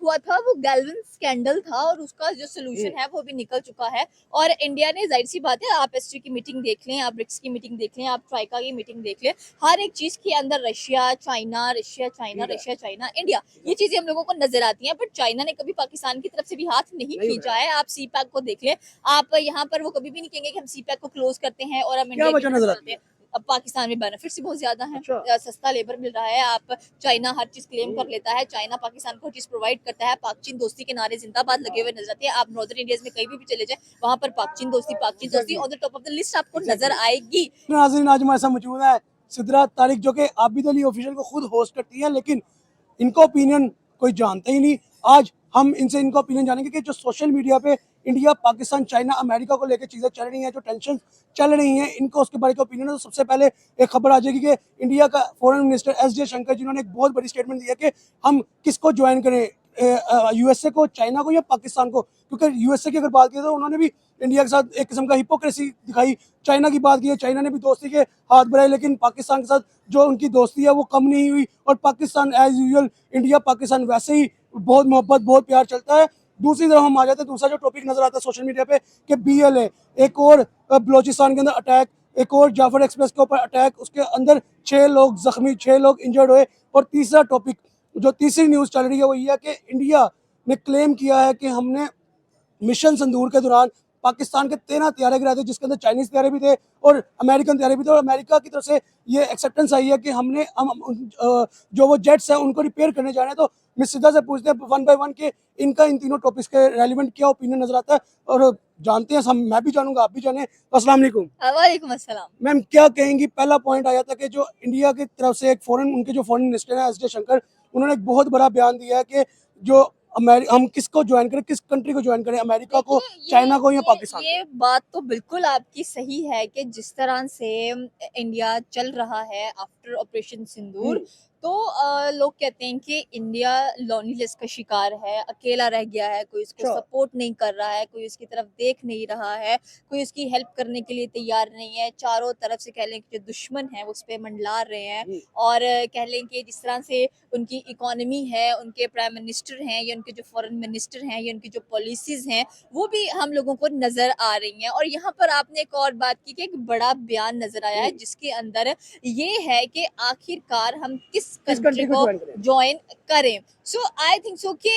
हुआ था वो गैल्वन स्कैंडल था और उसका जो सोल्यूशन है वो भी निकल चुका है। और इंडिया ने, जाहिर सी बात है, आप एससी की मीटिंग देख लें, आप ब्रिक्स की मीटिंग देख लें, आप ट्राइका की मीटिंग देख लें, हर एक चीज के अंदर Russia China, Russia China, Russia China, India, ये चीजें हम लोगों को नजर आती हैं। बट चाइना ने कभी पाकिस्तान की तरफ से भी हाथ नहीं खींचा है। आप सी पैक को देख लें, आप यहाँ पर वो कभी भी नहीं कहेंगे कि हम सी पैक को क्लोज करते हैं और हम इंडिया की तरफ चलते हैं। अब पाकिस्तान में बेनिफिट्स भी बहुत ज्यादा हैं। अच्छा। सस्ता लेबर मिल रहा है। आप चाइना हर चीज क्लेम कर लेता है, चाइना पाकिस्तान को हर चीज प्रोवाइड करता है। पाक चीन दोस्ती के नारे जिंदाबाद लगे हुए नजर आते हैं। आप नॉर्दर्न इंडिया में कहीं भी चले जाए, वहां पर पाक चीन दोस्ती on the top of the list आपको नजर आएगी। नाज़रीन, आज हमारे साथ मौजूद है सिद्रा तारिक, जो कि आबिद अली ऑफिशियल को खुद होस्ट करती है, लेकिन इनका ओपिनियन कोई जानता ही नहीं। आज हम इनसे इनका ओपिनियन जानेंगे कि जो सोशल मीडिया पे इंडिया, पाकिस्तान, चाइना, अमेरिका को लेकर चीज़ें चल रही हैं, जो टेंशन चल रही हैं, इनको उसके बारे में ओपिनियन है। तो सबसे पहले एक खबर आ जाएगी कि इंडिया का फॉरेन मिनिस्टर एस जयशंकर, जिन्होंने एक बहुत बड़ी स्टेटमेंट दिया कि हम किसको ज्वाइन करें, यूएसए को, चाइना को या पाकिस्तान को। क्योंकि यूएसए की अगर बात की तो उन्होंने भी इंडिया के साथ एक किस्म का हिपोक्रेसी दिखाई। चाइना की बात की है, चाइना ने भी दोस्ती के हाथ बढ़ाए, लेकिन पाकिस्तान के साथ जो उनकी दोस्ती है वो कम नहीं हुई। और Pakistan as usual, India Pakistan वैसे ही बहुत मोहब्बत, बहुत प्यार चलता है। दूसरी तरफ हम आ जाते हैं, दूसरा जो टॉपिक नजर आता है सोशल मीडिया पे कि BLA, एक और बलोचिस्तान के अंदर अटैक, एक और जाफर एक्सप्रेस के ऊपर अटैक, उसके अंदर 6 लोग जख्मी, 6 लोग इंजर्ड हुए। और तीसरा टॉपिक, जो तीसरी न्यूज़ चल रही है, वो ये है कि इंडिया ने क्लेम किया है कि हमने मिशन संदूर के दौरान पाकिस्तान के 13 तैयारे गिराए थे, जिसके अंदर चाइनीज तैयारे भी थे और अमेरिकन तैयारे भी थे। और अमेरिका की तरफ से ये एक्सेप्टेंस आई है कि जो वो जेट्स हैं उनको रिपेयर करने जा रहे हैं। तो मिस सिद्धा से पूछते हैं वन बाय वन के इनका इन तीनों टॉपिक्स के रेलिवेंट क्या ओपिनियन नजर आता है, और जानते हैं हम, मैं भी जानूंगा, आप भी जाने। अस्सलाम वालेकुम वालेकुम अस्सलाम। मैम, क्या कहेंगी? पहला पॉइंट आया था कि जो इंडिया की तरफ से एक फॉरेन, उनके जो फॉरेन मिनिस्टर है एस जयशंकर, उन्होंने एक बहुत बड़ा बयान दिया है कि जो हम किसको ज्वाइन करें, किस कंट्री को ज्वाइन करें, अमेरिका को, चाइना को या पाकिस्तान को? ये बात तो बिल्कुल आपकी सही है कि जिस तरह से इंडिया चल रहा है आफ्टर ऑपरेशन सिंदूर, तो लोग कहते हैं कि इंडिया लॉन्लीनेस का शिकार है, अकेला रह गया है, कोई उसको सपोर्ट नहीं कर रहा है, कोई उसकी तरफ देख नहीं रहा है, कोई उसकी हेल्प करने के लिए तैयार नहीं है। चारों तरफ से कह लें कि जो दुश्मन है वो उस पर मंडला रहे हैं। और कह लें कि जिस तरह से उनकी इकोनॉमी है, उनके प्राइम मिनिस्टर हैं या उनके जो फॉरेन मिनिस्टर हैं या उनकी जो पॉलिसीज हैं, वो भी हम लोगों को नजर आ रही हैं। और यहाँ पर आपने एक और बात की कि एक बड़ा बयान नजर आया है जिसके अंदर ये है कि आखिरकार हम किस कंट्री को ज्वाइन करें। सो आई थिंक सो कि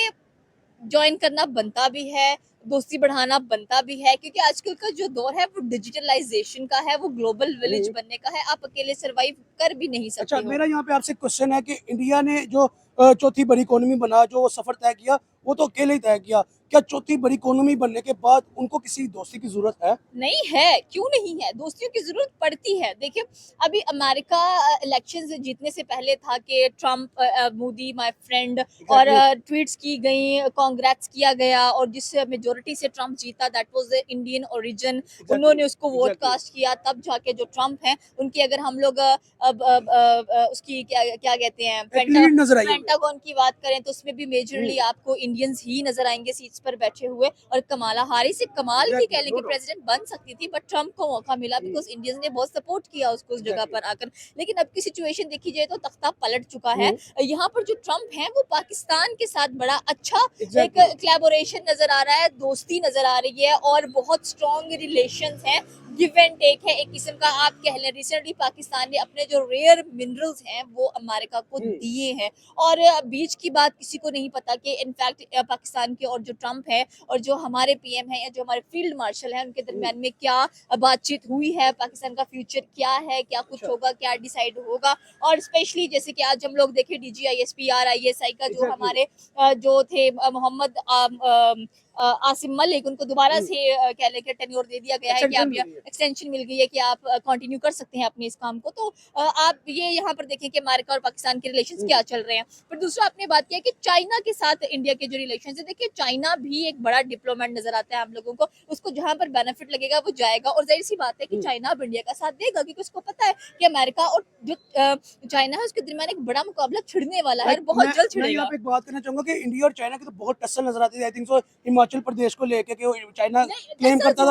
ज्वाइन करना बनता भी है, दोस्ती बढ़ाना बनता भी है, क्योंकि आजकल का जो दौर है वो डिजिटलाइजेशन का है, वो ग्लोबल विलेज बनने का है। आप अकेले सरवाइव कर भी नहीं सकते। अच्छा, मेरा यहाँ पे आपसे क्वेश्चन है कि इंडिया ने जो चौथी बड़ी इकोनॉमी बना, जो सफर तय किया, वो तो अकेले ही तय किया। क्या चौथी बड़ी इकोनॉमी बनने के बाद उनको किसी दोस्ती की जरूरत है? नहीं है, क्यों नहीं है, दोस्तियों की जरूरत पड़ती है। देखिए, अभी अमेरिका इलेक्शंस जीतने से पहले था कि ट्रम्प, मोदी माय फ्रेंड, और ट्वीट्स की गई, कांग्रेट्स किया गया, और जिस मेजोरिटी से ट्रम्प जीता दैट वाज इंडियन ओरिजिन, उन्होंने उसको वोट कास्ट किया, तब जाके जो ट्रम्प हैं उनकी अगर हम लोग उसकी क्या क्या कहते हैं, पेंटागन की बात करें तो उसमें भी मेजरली आपको इंडियंस ही नजर आएंगे सीट्स पर बैठे हुए। और कमाला हारिस एक कमाल की कह लें कि प्रेसिडेंट बन सकती थी, बट ट्रम्प को मौका मिला बिकॉज इंडियंस ने बहुत सपोर्ट किया उसको उस जगह पर आकर। लेकिन अब की सिचुएशन देखी जाए तो तख्ता पलट चुका है। यहाँ पर जो ट्रम्प है वो पाकिस्तान के साथ बड़ा अच्छा एक कोलैबोरेशन नजर आ रहा है, दोस्ती नजर आ रही है, और बहुत स्ट्रॉन्ग रिलेशंस हैं, गिव एंड टेक है एक किस्म का। आप कह लें रिसेंटली पाकिस्तान ने अपने जो रेयर मिनरल्स हैं वो अमेरिका को दिए हैं। और बीच की बात किसी को नहीं पता कि इनफैक्ट पाकिस्तान के और जो ट्रम्प है और जो हमारे पीएम है या जो हमारे फील्ड मार्शल हैं उनके दरमियान में क्या बातचीत हुई है, पाकिस्तान का फ्यूचर क्या है, क्या कुछ होगा, क्या डिसाइड होगा। और स्पेशली जैसे कि आज हम लोग देखें DGISP RISI का जो हमारे जो थे मोहम्मद आसिम मलिक, उनको दोबारा से कह लें कि टेन्योर दे दिया गया है कि आप एक्सटेंशन मिल गई है कि आप कंटिन्यू कर सकते हैं अपने इस काम को। तो आप ये यहाँ पर देखें कि अमेरिका और पाकिस्तान के रिलेशंस क्या चल रहे हैं। पर दूसरा आपने बात किया कि चाइना के साथ इंडिया के जो रिलेशंस है, देखिए चाइना भी एक बड़ा डिप्लोमेट नजर आता है हम लोगों को, उसको जहां पर बेनिफिट लगेगा वो जाएगा। और जाहिर सी बात है कि चाइना अब इंडिया का साथ देगा, क्योंकि उसको पता है कि अमेरिका और जो चाइना है उसके दरमियान एक बड़ा मुकाबला छिड़ने वाला है और बहुत जल्द छिड़ेगा। मैं यहाँ पे एक बात करना चाहूंगा कि इंडिया और चाइना की तो बहुत टक्कर नजर आती है। I think so Himachal Pradesh को लेके कि चाइना क्लेम करता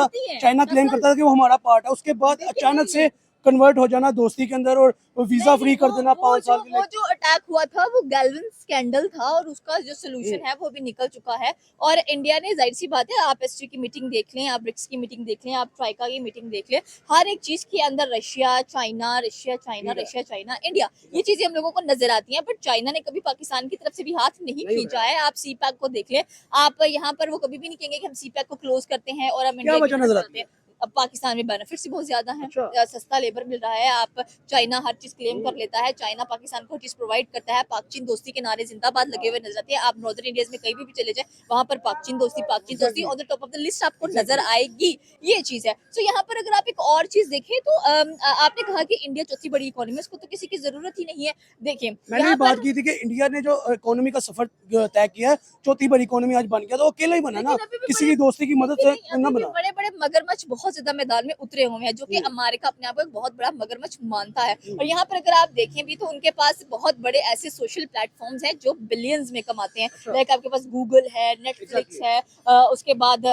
था कि वो हमारा पार्ट है, उसके बाद अचानक से कन्वर्ट हो जाना दोस्ती के अंदर और वीजा फ्री कर देना 5 साल के लिए। वो जो अटैक हुआ था वो गैल्वन स्कैंडल था और उसका जो सोल्यूशन है वो भी निकल चुका है। और इंडिया ने, जाहिर सी बात है, आप एसटी की मीटिंग देख लें, आप ब्रिक्स की मीटिंग देख लें, आप ट्राइका की मीटिंग देख लें, हर एक चीज के अंदर Russia China, Russia China, Russia China, India, ये चीजें हम लोगों को नजर आती हैं। बट चाइना ने कभी पाकिस्तान की तरफ से भी हाथ नहीं खींचा है। आप सी पैक को देख लें, आप यहाँ पर वो कभी भी नहीं कहेंगे कि हम सी पैक को क्लोज करते हैं और हम क्या इंडिया की वजह तरफ नजर चलते आती हैं। है? अब पाकिस्तान में बेनिफिट्स ही बहुत ज्यादा हैं, अच्छा। सस्ता लेबर मिल रहा है। आप चाइना हर चीज क्लेम कर लेता है, चाइना पाकिस्तान को हर चीज प्रोवाइड करता है, पाक चीन दोस्ती के नारे जिंदाबाद लगे हुए नजर आते हैं। आप नॉर्दर्न इंडिया में कहीं भी चले जाए, वहां पर पाक चीन दोस्ती on the top of the list आपको नजर आएगी। ये चीज है। तो यहाँ पर अगर आप एक और चीज देखें तो आपने कहा कि इंडिया चौथी बड़ी इकोनॉमी है, उसको तो किसी की जरूरत ही नहीं है। देखिए मैंने यहाँ भी बात पर, की थी कि इंडिया ने जो इकोनॉमी का सफर तय किया है, चौथी बड़ी इकोनॉमी आज बन गया, तो अकेला ही बना ना, लेकिन अभी भी किसी की दोस्ती की मदद से अभी ना भी बना। बड़े बड़े मगरमच्छ बहुत ज्यादा मैदान में उतरे हुए हैं, जो कि अमेरिका अपने आप को एक बहुत बड़ा मगरमच्छ मानता है। और यहाँ पर अगर आप देखें भी तो उनके पास बहुत बड़े ऐसे सोशल प्लेटफॉर्म्स हैं जो बिलियंस में कमाते हैं। लाइक आपके पास गूगल है, नेटफ्लिक्स है, उसके बाद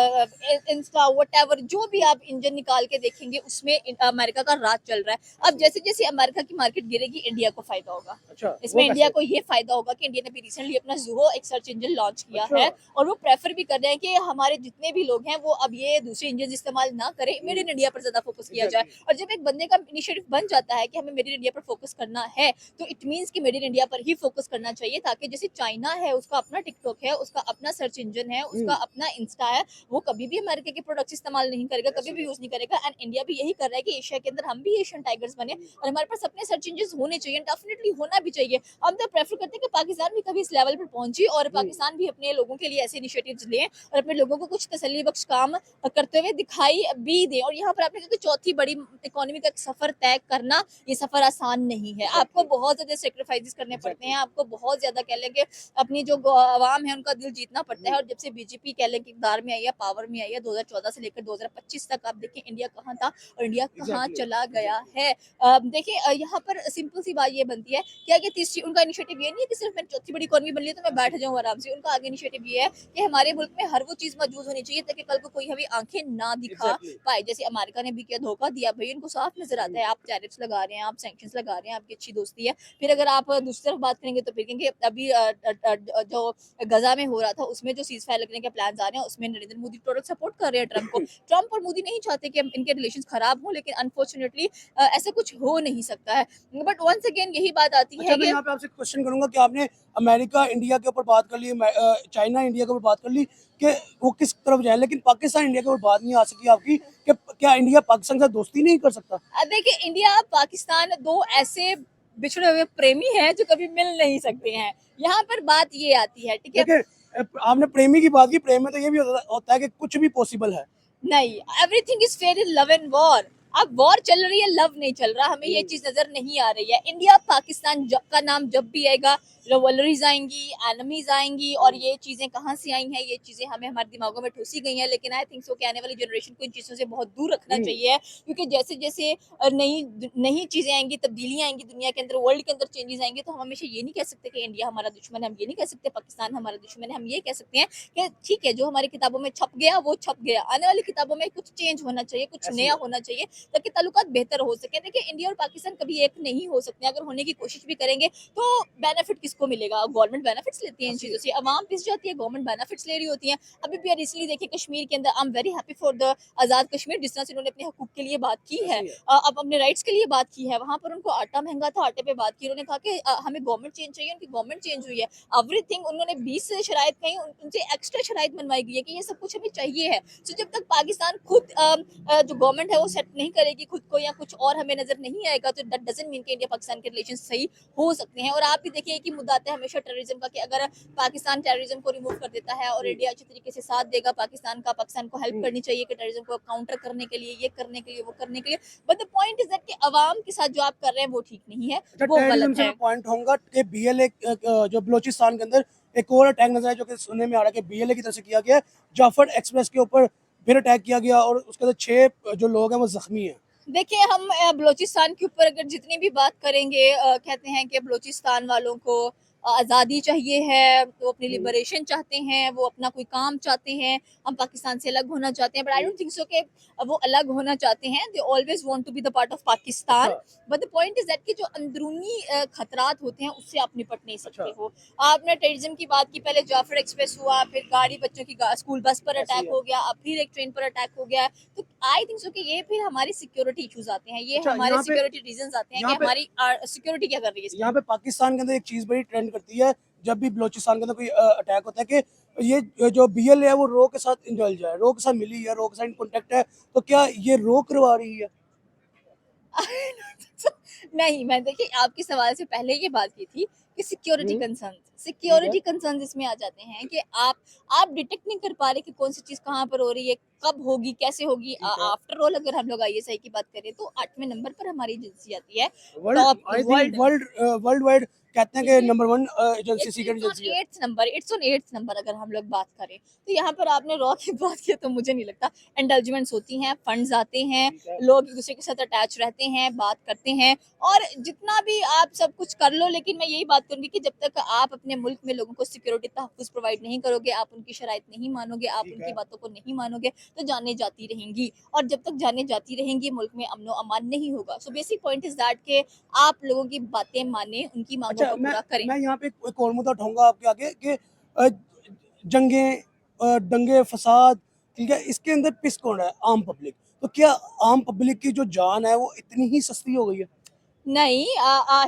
इंस्टा, व्हाटएवर, जो भी आप इंजन निकाल के देखेंगे उसमें अमेरिका का राज चल रहा है। अब जैसे जैसे अमेरिका की मार्केट गिरेगी, इंडिया को फायदा होगा। अच्छा, इसमें वो इंडिया कैसे? को ये फायदा होगा कि इंडिया ने भी रिसेंटली अपना ज़ूहो एक सर्च इंजन लॉन्च किया अच्छा। है और वो प्रेफर भी कर रहे हैं कि हमारे जितने भी लोग हैं वो अब ये दूसरे इंजन इस्तेमाल ना करें, मेड इन इंडिया पर ज्यादा फोकस किया जाए। और जब एक बंदे का इनिशिएटिव बन जाता है कि हमें मेड इन इंडिया पर फोकस करना है, तो इट मीन्स कि मेड इन इंडिया पर ही फोकस करना चाहिए, ताकि जैसे चाइना है उसका अपना टिकटॉक है, उसका अपना सर्च इंजन है, उसका अपना इंस्टा है, वो कभी भी अमेरिका के प्रोडक्ट्स इस्तेमाल नहीं करेगा, कभी भी यूज नहीं करेगा। एंड इंडिया भी यही कर रहा है कि एशिया के अंदर हम भी एशियन टाइगर्स बने और हमारे पास अपने सर्च इंजन होने चाहिए, डेफिनेटली होना भी चाहिए। हम तो प्रेफर करते हैं कि पाकिस्तान भी कभी इस लेवल पर पहुंचे और पाकिस्तान भी अपने लोगों के लिए ऐसे इनिशिएटिव्स लें और अपने लोगों को कुछ तसल्ली बख्श काम करते हुए दिखाई भी दें। और यहाँ पर आपने कहा कि चौथी बड़ी इकोनॉमी का एक सफर तय करना, ये सफर आसान नहीं है। आपको बहुत ज्यादा सेक्रीफाइसेस करने पड़ते हैं, आपको बहुत ज्यादा कह लें कि अपनी जो आवाम है उनका दिल जीतना पड़ता है। और जब से बीजेपी कह लें कि इक़्तिदार में आई है, पावर में आई है, 2014 से लेकर 2025 तक आप देखें इंडिया कहाँ था और इंडिया कहाँ चला गया है। देखिए यहाँ पर सिंपल सी बात ये बनती है कि आगे तीसरी, उनका इनिशिएटिव ये नहीं है कि सिर्फ मैं चौथी बड़ी इकोनॉमी बन ली तो मैं बैठ जाऊँ आराम से। उनका आगे इनिशिएटिव ये है कि हमारे मुल्क में हर वो चीज मौजूद होनी चाहिए ताकि कल को कोई हमें आंखें ना दिखा पाए। जैसे अमेरिका ने भी क्या धोखा दिया भाई, उनको साफ नजर आता है, आप टैरिफ्स लगा रहे हैं, आप सैंक्शंस लगा रहे हैं, आपकी अच्छी दोस्ती है। फिर अगर आप दूसरी तरफ बात करेंगे तो फिर कहेंगे अभी जो गजा में हो रहा था उसमें जो सीज फायर लगने के प्लान आ रहे हैं उसमें नरेंद्र मोदी प्रोडक्ट सपोर्ट कर रहे हैं ट्रंप को। ट्रंप और मोदी नहीं चाहते कि इनके रिलेशन खराब हो, लेकिन अनफॉर्चुनेटली ऐसा कुछ हो नहीं सकता है। बट वंस अगेन यही बात आती अच्छा, है मैं कि यहाँ पे आपसे क्वेश्चन करूंगा कि आपने अमेरिका इंडिया के ऊपर बात कर ली, चाइना इंडिया के ऊपर बात कर ली कि वो किस तरफ जाए, लेकिन पाकिस्तान इंडिया के ऊपर बात नहीं आ सकी आपकी कि क्या इंडिया पाकिस्तान के साथ दोस्ती नहीं कर सकता? देखिए इंडिया पाकिस्तान दो ऐसे बिछड़े हुए प्रेमी हैं जो कभी मिल नहीं सकते हैं। यहाँ पर बात ये आती है, ठीक है। देखिए, आपने प्रेमी की बात की, प्रेम में तो ये भी होता है कि कुछ भी पॉसिबल है। नहीं, everything is fair in love and war. अब वॉर चल रही है, लव नहीं चल रहा, हमें ये चीज नजर नहीं आ रही है। इंडिया पाकिस्तान का नाम जब भी आएगा, रिवॉल्वरीज आएंगी, एनिमीज आएंगी, और ये चीजें कहाँ से आई हैं, ये चीजें हमें हमारे दिमागों में ठूसी गई हैं। लेकिन आई थिंक सो कि आने वाली जनरेशन को इन चीजों से बहुत दूर रखना चाहिए, क्योंकि जैसे जैसे नई नई चीजें आएंगी, तब्दीलियां आएंगी दुनिया के अंदर, वर्ल्ड के अंदर चेंजेस आएंगे, तो हम हमेशा ये नहीं कह सकते कि इंडिया हमारा दुश्मन है, हम ये नहीं कह सकते पाकिस्तान हमारा दुश्मन है। हम ये कह सकते हैं कि ठीक है, जो हमारी किताबों में छप गया वो छप गया, आने वाली किताबों में कुछ चेंज होना चाहिए, कुछ नया होना चाहिए, ताकि ताल्लुकात बेहतर हो सके। देखिए इंडिया और पाकिस्तान कभी एक नहीं हो सकते, अगर होने की कोशिश भी करेंगे तो बेनिफिट किसको मिलेगा? गवर्नमेंट बेनिफिट्स लेती है इन चीजों से, अवाम पिस जाती है, गवर्नमेंट बेनिफिट्स ले रही होती है। अभी भी रिसेंटली देखिए कश्मीर के अंदर, I am very happy for the Azad Kashmir, जिस तरह से उन्होंने अपने हकूक के लिए बात की है, अब अपने राइट्स के लिए बात की है। वहां पर उनको आटा महंगा था, आटे पे बात की, उन्होंने कहा कि हमें गवर्नमेंट चेंज चाहिए, उनकी गवर्नमेंट चेंज हुई है। एवरीथिंग उन्होंने 20 से शराइत कहीं, उनसे एक्स्ट्रा शराइत मनवाई गई है कि ये सब कुछ हमें चाहिए है। तो जब तक पाकिस्तान खुद जो गवर्नमेंट है वो सेट नहीं करेगी खुद को, या कुछ और हमें नजर नहीं आएगा, तो दैट डजंट मीन कि इंडिया पाकिस्तान के रिलेशन सही हो सकते हैं। और आप भी देखिए कि मुद्दा आता है हमेशा टेररिज्म का, कि अगर पाकिस्तान टेररिज्म को रिमूव कर देता है और इंडिया अच्छे तरीके से साथ देगा पाकिस्तान का, पाकिस्तान को हेल्प करनी चाहिए कि टेररिज्म को काउंटर करने के लिए, ये करने के लिए, वो करने के लिए। But the point is that कि अवाम के साथ जो आप कर रहे हैं वो ठीक नहीं है, अच्छा, वो टेररिज्म गलत से है। मैं पॉइंट होऊंगा कि बीएलए जो बलोचिस्तान के अंदर एक और अटैक नजर आया, जो कि सुनने में आ रहा है कि बीएलए की तरफ से किया गया, जाफर एक्सप्रेस के ऊपर फिर अटैक किया गया और उसके अंदर 6 जो लोग हैं वो जख्मी हैं। देखिए हम बलूचिस्तान के ऊपर अगर जितनी भी बात करेंगे, कहते हैं कि बलूचिस्तान वालों को आज़ादी चाहिए है, वो अपनी हम्म। लिबरेशन चाहते हैं, वो अपना कोई काम चाहते हैं, हम पाकिस्तान से अलग होना चाहते हैं, but I don't think so कि वो अलग होना चाहते हैं, they always want to be the part of Pakistan. अच्छा। But the point is that कि जो अंदरूनी खतरात होते हैं उससे आप निपट नहीं सकते अच्छा। हो। आपने टेररिज्म की बात की, पहले जाफर एक्सप्रेस हुआ, फिर गाड़ी बच्चों की स्कूल बस पर ऐसे ही अटैक है। हो गया, अब फिर एक ट्रेन पर अटैक हो गया है। तो आई थिंक सो कि ये फिर हमारी सिक्योरिटी इश्यूज आते हैं, ये अच्छा, हमारे सिक्योरिटी रीजंस आते हैं कि यहाँ पे हमारी सिक्योरिटी क्या कर रही है इस यहाँ टाइम। पे पाकिस्तान के अंदर एक चीज बड़ी ट्रेंड करती है, जब भी बलोचिस्तान के अंदर कोई अटैक होता है, कि ये जो बीएल है वो रो के साथ इंजल जाए, रो के साथ मिली है, रो के साथ कॉन्टेक्ट है, तो क्या ये रो करवा रही है? नहीं, मैं देखिए आपके सवाल से पहले ये बात की थी कि हम्म। ठीक है। सिक्योरिटी कंसर्न इसमें आ जाते हैं कि आप डिटेक्ट नहीं कर पा रहे कि कौन सी चीज कहाँ पर हो रही है, कब होगी, कैसे होगी। ठीक है। आफ्टर ऑल अगर हम लोग आईएसआई की बात करें तो 8वें नंबर पर हमारी एजेंसी आती है, world top I think world. World wide कहते हैं कि बिल्कुल, number one agency, secret it's on agency है। 8th number, it's on 8th number अगर हम लोग बात करें। तो यहाँ पर आपने रॉ की बात की तो मुझे नहीं लगता। इंडल्जमेंट्स होती हैं, फंड्स आते हैं, ठीक है। लोग एक दूसरे के साथ अटैच रहते हैं, बात करते हैं, और जितना भी आप सब कुछ कर लो, लेकिन मैं यही बात करूंगी कि जब तक आप अपने मुल्क में लोगों को सिक्योरिटी तहफ़्फ़ुज़ प्रोवाइड नहीं करोगे, आप उनकी शराइत नहीं मानोगे, आप ठीक उनकी है। बातों को नहीं मानोगे, तो जानें जाती रहेंगी। और जब तक जानें जाती रहेंगी, मुल्क में अमन-ओ-अमान नहीं होगा। So basic point is that कि आप लोगों की बातें मानें, उनकी मांगों अच्छा, को पूरा करें। मैं यहाँ पे एक और मुद्दा उठाऊंगा आपके आगे कि अ, जंगें, दंगे फसाद, ठीक है, इसके अंदर पिस कौन है? आम पब्लिक। तो क्या आम पब्लिक की जो जान है वो इतनी ही सस्ती हो गई है? नहीं,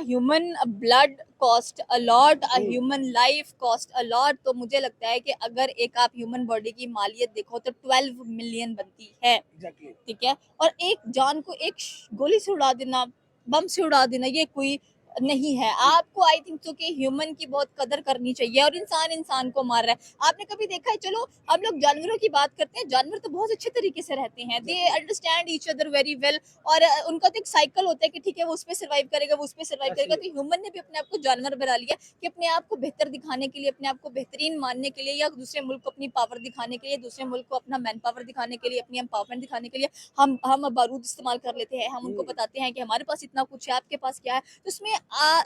human blood cost a lot, hmm. Human life cost a lot. तो मुझे लगता है कि अगर एक आप ह्यूमन बॉडी की मालियत देखो तो 12 मिलियन बनती है, एग्जैक्टली। ठीक है। और एक जान को एक गोली से उड़ा देना, बम से उड़ा देना, ये कोई नहीं है। आपको आई थिंक तो कि ह्यूमन की बहुत कदर करनी चाहिए, और इंसान इंसान को मार रहा है। आपने कभी देखा है, चलो हम लोग जानवरों की बात करते हैं, जानवर तो बहुत अच्छे तरीके से रहते हैं, दे exactly. Understand each other very well. और उनका तो एक साइकिल होता है कि ठीक है वो उस पर सर्वाइव करेगा, वो उस पर सर्वाइव ऐसे करेगा। ही है। तो ह्यूमन ने भी अपने आप को जानवर बना लिया कि अपने आप को बेहतर दिखाने के लिए, अपने आप को बेहतरीन मानने के लिए, या दूसरे मुल्क को अपनी पावर दिखाने के लिए, दूसरे मुल्क को अपना मैन पावर दिखाने के लिए, अपनी एम्पावरमेंट दिखाने के लिए हम बारूद इस्तेमाल कर लेते हैं। हम उनको बताते हैं कि हमारे पास इतना कुछ है, आपके पास क्या है। तो इसमें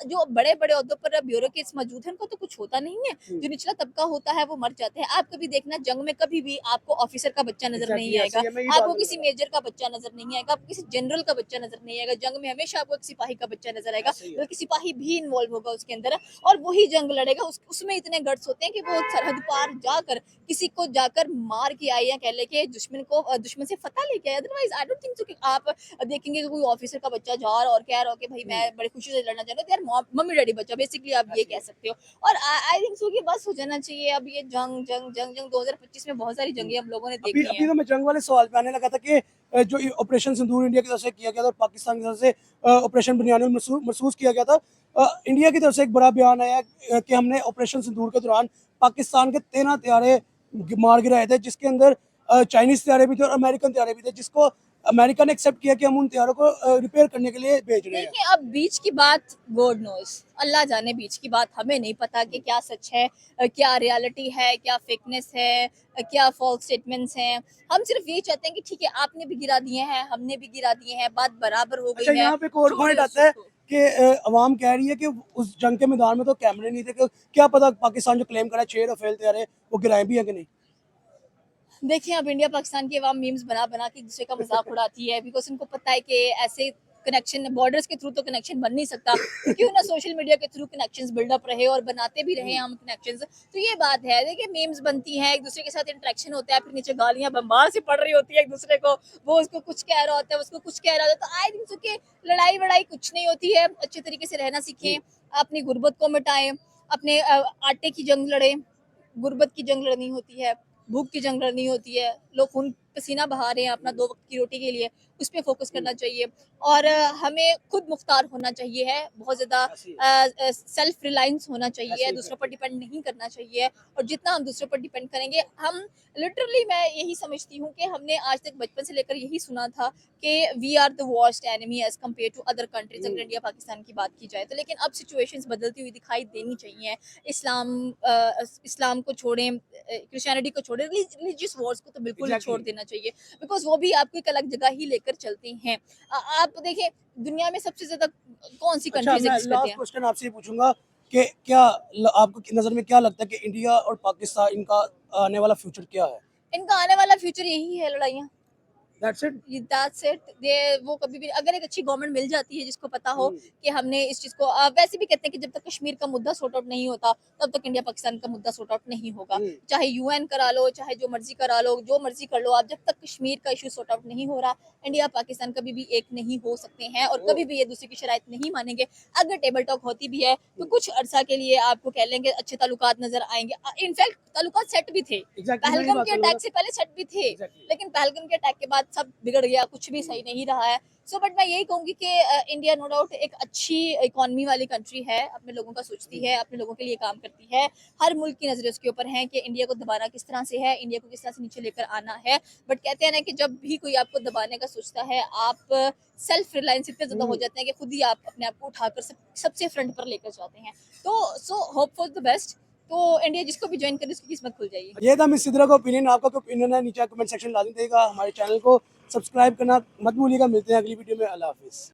जो बड़े बड़े ओहदों पर ब्यूरोक्रेट्स मौजूद हैं, उनको तो कुछ होता नहीं है। जो निचला तबका होता है वो मर जाते हैं। आप कभी देखना, जंग में कभी भी आपको ऑफिसर का बच्चा नजर एग्जैक्टली नहीं ऐसे आएगा, ही है, मैं ये बात आपको करने किसी लगा। मेजर का बच्चा नजर नहीं आएगा, आपको किसी जनरल का बच्चा नजर नहीं आएगा। जंग में हमेशा आपको एक सिपाही का बच्चा नजर आएगा, ऐसे ही है। बल्कि सिपाही भी इन्वॉल्व होगा उसके अंदर, और वही जंग लड़ेगा। उसमें इतने गट्स होते हैं कि वो सरहद पार जाकर किसी को जाकर मार के आए, या कह ले कि दुश्मन से फतह लेके आए। Otherwise I don't think so कि आप देखेंगे कि कोई ऑफिसर का बच्चा जा रहा और कह रहा हो कि भाई मैं बड़ी खुशी से लड़ना चाहता हूँ, तो यार मम्मी डैडी बच्चा, बेसिकली आप ये कह सकते हो। और आई थिंक सो कि बस हो जाना चाहिए अब ये जंग जंग जंग जंग 2025 में बहुत सारी जंगें हम लोगों ने अभी देखी अभी हैं। तो मैं जंग वाले सवाल पे आने लगा था कि जो ये ऑपरेशन सिंदूर इंडिया की तरफ से किया गया था और पाकिस्तान की तरफ से ऑपरेशन बुनियानुल मरसूस किया गया था। इंडिया की तरफ से एक बड़ा बयान आया कि हमने ऑपरेशन सिंदूर के दौरान पाकिस्तान के 13 त्यारे मार गिराए थे, जिसके अंदर चाइनीज त्यारे भी थे और अमेरिकन त्यारे भी थे, जिसको अमेरिका ने एक्सेप्ट किया कि हम उन त्यारों को रिपेयर करने के लिए भेज रहे हैं। देखिए, अब बीच की बात गॉड नोस, अल्लाह जाने बीच की बात, हमें नहीं पता कि क्या सच है, क्या रियलिटी है, क्या फेकनेस है, क्या फॉल्स स्टेटमेंट्स हैं। हम सिर्फ ये चाहते हैं कि ठीक है आपने भी गिरा दिए हैं, हमने भी गिरा दिए हैं, बात बराबर हो अच्छा, गई है, यहाँ पे एक और छोड़े पॉइंट उस आता चीज है को। कि अवाम कह रही है कि उस जंग के मैदान में तो कैमरे नहीं थे, कि क्या पता पाकिस्तान जो क्लेम कर रहा है 6 रफेल तैयार है वो गिराए भी है कि नहीं। देखिए, अब इंडिया पाकिस्तान की अवाम मीम्स बना बना के एक दूसरे का मजाक उड़ाती है, बिकॉज उनको पता है कि ऐसे कनेक्शन बॉर्डर्स के थ्रू तो कनेक्शन बन नहीं सकता, तो क्यों ना सोशल मीडिया के थ्रू कनेक्शंस बिल्डअप रहे, और बनाते भी रहे हम कनेक्शंस। तो ये बात है, देखिए मीम्स बनती हैं, एक दूसरे के साथ इंटरेक्शन होता है, फिर नीचे गालियां बम्बार से पड़ रही होती है एक दूसरे को, वो उसको कुछ कह रहा होता है, उसको कुछ कह रहा होता है। तो आई थिंक कि लड़ाई वड़ाई कुछ नहीं होती है, अच्छे तरीके से रहना सीखें, अपनी गुर्बत को मिटाएं, अपने आटे की जंग लड़ें। गुर्बत की जंग लड़नी होती है, भूख की जंग लड़नी होती है, लोग खून पसीना बहा रहे हैं अपना 2 वक्त की रोटी के लिए, उस पे फोकस करना चाहिए। और हमें खुद मुख्तार होना चाहिए है, बहुत ज़्यादा सेल्फ रिलायंस होना चाहिए, दूसरों पर डिपेंड नहीं करना चाहिए। और जितना हम दूसरों पर डिपेंड करेंगे, हम लिटरली, मैं यही समझती हूँ कि हमने आज तक बचपन से लेकर यही सुना था कि we are the worst enemy as compare to other countries, अगर इंडिया पाकिस्तान की बात की जाए तो। लेकिन अब सिचुएशंस बदलती हुई दिखाई देनी चाहिए। इस्लाम को छोड़ें, क्रिश्चियनिटी को छोड़ें, रिलीजियस वॉर्स को तो बिल्कुल एग्जैक्टली छोड़ exactly. देना चाहिए, बिकॉज वो भी आपको एक अलग जगह ही लेकर चलते हैं। आप देखें, दुनिया में सबसे ज्यादा कौन सी अच्छा, कंट्रीज मैं एग्जिस्ट करते लास्ट हैं। क्वेश्चन आपसे ये पूछूंगा कि आपको नज़र में क्या लगता है कि इंडिया और पाकिस्तान इनका आने वाला फ्यूचर क्या है? इनका आने वाला फ्यूचर यही है, लड़ाइयाँ। That's it. That's it. They वो कभी भी अगर एक अच्छी गवर्नमेंट मिल जाती है जिसको पता हो हम्म। कि हमने इस चीज को वैसे भी कहते हैं कि जब तक कश्मीर का मुद्दा सॉर्ट आउट नहीं होता तब तक इंडिया पाकिस्तान का मुद्दा सॉर्ट आउट नहीं होगा। हम्म। चाहे यूएन करा लो, चाहे जो मर्जी करा लो, जो मर्जी कर लो आप, जब तक कश्मीर का इशू सॉर्ट आउट नहीं हो रहा इंडिया पाकिस्तान कभी भी एक नहीं हो सकते हैं और कभी भी ये दूसरे की शराइत नहीं मानेंगे। अगर टेबल टॉक होती भी है तो कुछ अरसा के लिए आपको कह लेंगे अच्छे ताल्लुकात नजर आएंगे। इनफैक्ट ताल्लुकात सेट भी थे, एग्जैक्टली पहलगाम के अटैक से पहले सेट भी थे, लेकिन पहलगाम के अटैक के बाद सब बिगड़ गया, कुछ भी सही नहीं रहा है। सो बट मैं यही कहूंगी कि इंडिया नो डाउट एक अच्छी इकोनॉमी वाली कंट्री है, अपने लोगों का सोचती है, अपने लोगों के लिए काम करती है। हर मुल्क की नजरें उसके ऊपर हैं कि इंडिया को दबाना किस तरह से है, इंडिया को किस तरह से नीचे लेकर आना है। बट कहते हैं ना कि जब भी कोई आपको दबाने का सोचता है आप सेल्फ रिलायंस इतने ज्यादा हो जाते हैं कि खुद ही आप अपने आप को उठाकर सबसे फ्रंट पर लेकर जाते हैं। तो so hope for the best. तो इंडिया जिसको भी ज्वाइन करे उसकी किस्मत खुल जाएगी। ये था मिस सिद्रा का ओपिनियन। आपका क्या ओपिनियन है नीचे कमेंट सेक्शन लाजमी देगा। हमारे चैनल को सब्सक्राइब करना मत भूलिएगा। मिलते हैं अगली वीडियो में। अल्लाह हाफिज़।